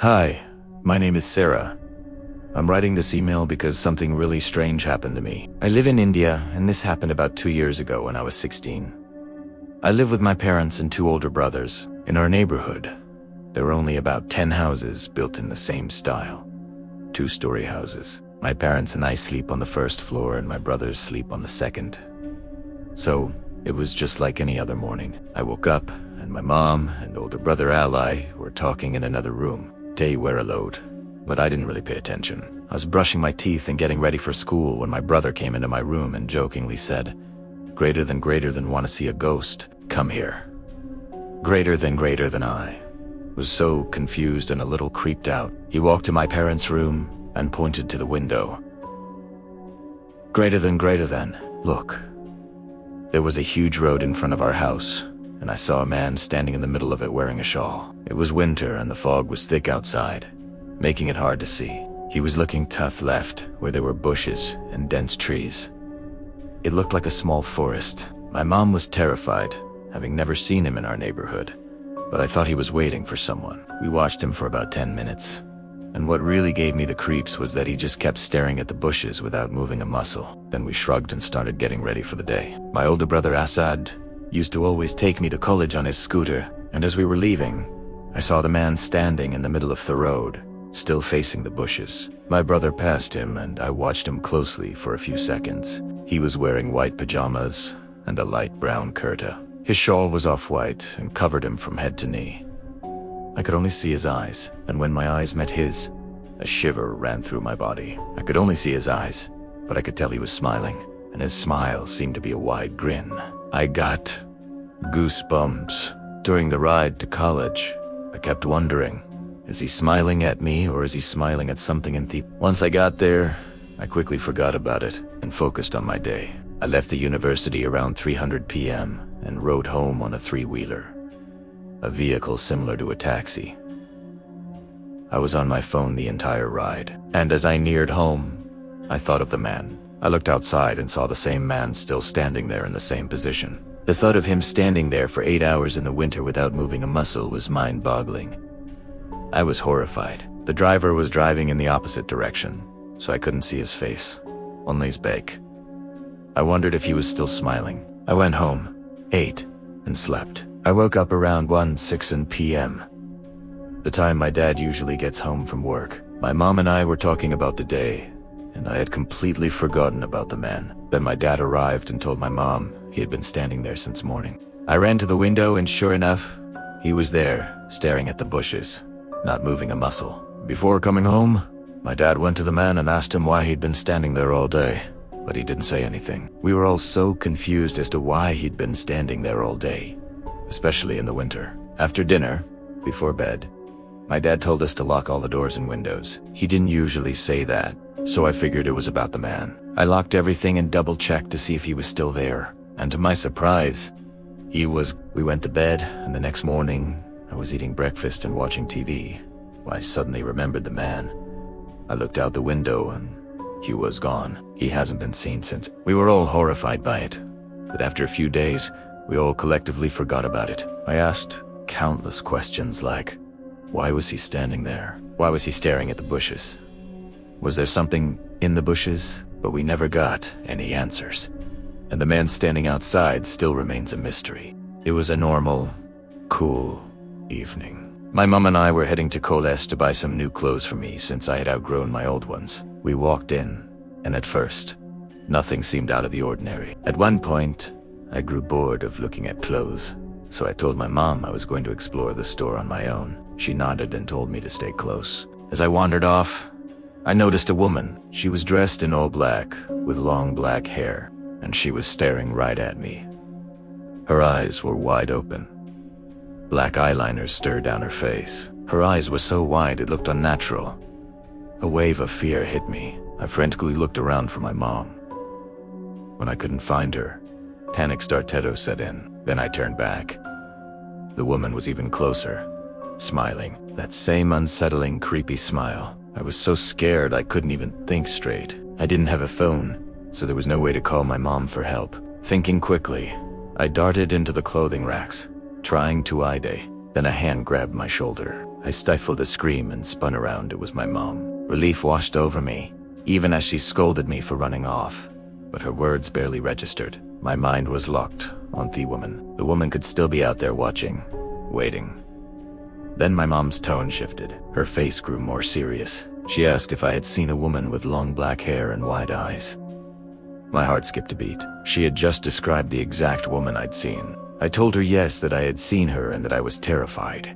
Hi, my name is Sarah. I'm writing this email because something really strange happened to me. I live in India, and this happened about 2 years ago when I was 16. I live with my parents and 2 older brothers. In our neighborhood, there were only about 10 houses built in the same style. 2-story houses. My parents and I sleep on the first floor and my brothers sleep on the second. So, it was just like any other morning. I woke up and my mom and older brother Ally were talking in another room. They were alone, but I didn't really pay attention. I was brushing my teeth and getting ready for school when my brother came into my room and jokingly said, greater than wanna see a ghost, come here. Greater than I was so confused and a little creeped out. He walked to my parents' room and pointed to the window. Greater than, look. There was a huge road in front of our house, and I saw a man standing in the middle of it wearing a shawl. It was winter and the fog was thick outside, making it hard to see. He was looking to left, where there were bushes and dense trees. It looked like a small forest. My mom was terrified, having never seen him in our neighborhood, but I thought he was waiting for someone. We watched him for about 10 minutes, and what really gave me the creeps was that he just kept staring at the bushes without moving a muscle. Then we shrugged and started getting ready for the day. My older brother Asad used to always take me to college on his scooter, and as we were leaving, I saw the man standing in the middle of the road, still facing the bushes. My brother passed him and I watched him closely for a few seconds. He was wearing white pajamas and a light brown kurta. His shawl was off-white and covered him from head to knee. I could only see his eyes, and when my eyes met his, a shiver ran through my body. I could only see his eyes, but I could tell he was smiling, and his smile seemed to be a wide grin. I got goosebumps. During the ride to college, I kept wondering, is he smiling at me or is he smiling at something in the... Once I got there, I quickly forgot about it and focused on my day. I left the university around 3:00 p.m. and rode home on a 3-wheeler, a vehicle similar to a taxi. I was on my phone the entire ride, and as I neared home, I thought of the man. I looked outside and saw the same man still standing there in the same position. The thought of him standing there for 8 hours in the winter without moving a muscle was mind-boggling. I was horrified. The driver was driving in the opposite direction, so I couldn't see his face, only his back. I wondered if he was still smiling. I went home, ate, and slept. I woke up around 1:06 p.m., the time my dad usually gets home from work. My mom and I were talking about the day, and I had completely forgotten about the man. Then my dad arrived and told my mom he had been standing there since morning. I ran to the window and sure enough, he was there, staring at the bushes, not moving a muscle. Before coming home, my dad went to the man and asked him why he'd been standing there all day, but he didn't say anything. We were all so confused as to why he'd been standing there all day, especially in the winter. After dinner, before bed, my dad told us to lock all the doors and windows. He didn't usually say that, so I figured it was about the man. I locked everything and double-checked to see if he was still there, and to my surprise, he was. We went to bed, and the next morning, I was eating breakfast and watching TV. I suddenly remembered the man. I looked out the window and he was gone. He hasn't been seen since. We were all horrified by it, but after a few days, we all collectively forgot about it. I asked countless questions like, why was he standing there? Why was he staring at the bushes? Was there something in the bushes? But we never got any answers. And the man standing outside still remains a mystery. It was a normal, cool evening. My mom and I were heading to Coles to buy some new clothes for me since I had outgrown my old ones. We walked in, and at first, nothing seemed out of the ordinary. At one point, I grew bored of looking at clothes, so I told my mom I was going to explore the store on my own. She nodded and told me to stay close. As I wandered off, I noticed a woman. She was dressed in all black, with long black hair, and she was staring right at me. Her eyes were wide open. Black eyeliner stirred down her face. Her eyes were so wide it looked unnatural. A wave of fear hit me. I frantically looked around for my mom. When I couldn't find her, panic startetto set in. Then I turned back. The woman was even closer, smiling. That same unsettling, creepy smile. I was so scared I couldn't even think straight. I didn't have a phone, so there was no way to call my mom for help. Thinking quickly, I darted into the clothing racks, trying to ID. Then a hand grabbed my shoulder. I stifled a scream and spun around. It was my mom. Relief washed over me, even as she scolded me for running off. But her words barely registered. My mind was locked on the woman. The woman could still be out there watching, waiting. Then my mom's tone shifted. Her face grew more serious. She asked if I had seen a woman with long black hair and wide eyes. My heart skipped a beat. She had just described the exact woman I'd seen. I told her yes, that I had seen her and that I was terrified.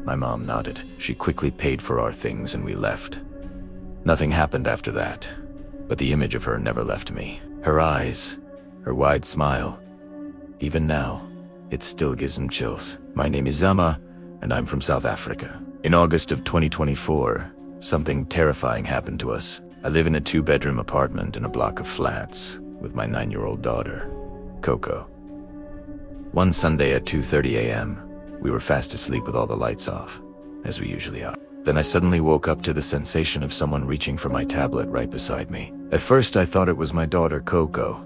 My mom nodded. She quickly paid for our things and we left. Nothing happened after that, but the image of her never left me. Her eyes, her wide smile. Even now, it still gives me chills. My name is Zama, and I'm from South Africa. In August of 2024, something terrifying happened to us. I live in a 2-bedroom apartment in a block of flats with my 9-year-old daughter, Coco. One Sunday at 2:30 a.m., we were fast asleep with all the lights off, as we usually are. Then I suddenly woke up to the sensation of someone reaching for my tablet right beside me. At first I thought it was my daughter Coco.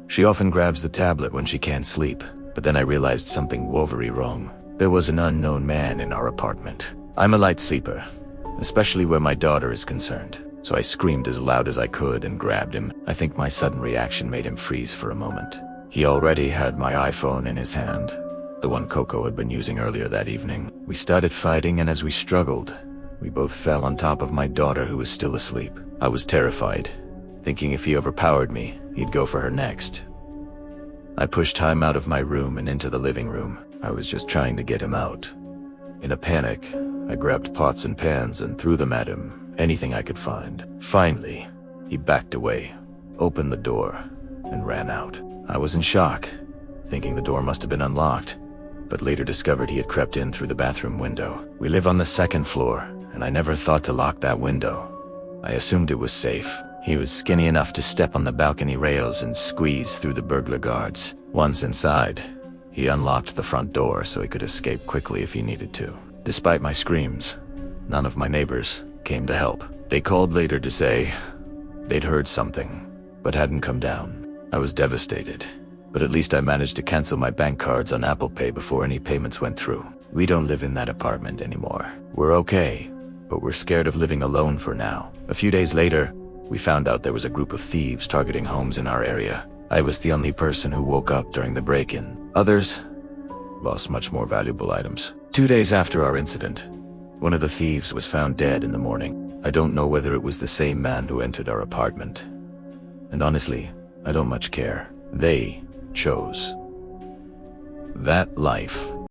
She often grabs the tablet when she can't sleep, but then I realized something woefully wrong. There was an unknown man in our apartment. I'm a light sleeper, especially where my daughter is concerned. So I screamed as loud as I could and grabbed him. I think my sudden reaction made him freeze for a moment. He already had my iPhone in his hand, the one Coco had been using earlier that evening. We started fighting, and as we struggled, we both fell on top of my daughter, who was still asleep. I was terrified, thinking if he overpowered me, he'd go for her next. I pushed him out of my room and into the living room. I was just trying to get him out. In a panic, I grabbed pots and pans and threw them at him, anything I could find. Finally, he backed away, opened the door, and ran out. I was in shock, thinking the door must have been unlocked, but later discovered he had crept in through the bathroom window. We live on the 2nd floor, and I never thought to lock that window. I assumed it was safe. He was skinny enough to step on the balcony rails and squeeze through the burglar guards. Once inside, he unlocked the front door so he could escape quickly if he needed to. Despite my screams, none of my neighbors came to help. They called later to say they'd heard something, but hadn't come down. I was devastated, but at least I managed to cancel my bank cards on Apple Pay before any payments went through. We don't live in that apartment anymore. We're okay, but we're scared of living alone for now. A few days later, we found out there was a group of thieves targeting homes in our area. I was the only person who woke up during the break-in. Others lost much more valuable items. 2 days after our incident, one of the thieves was found dead in the morning. I don't know whether it was the same man who entered our apartment. And honestly, I don't much care. They chose that life.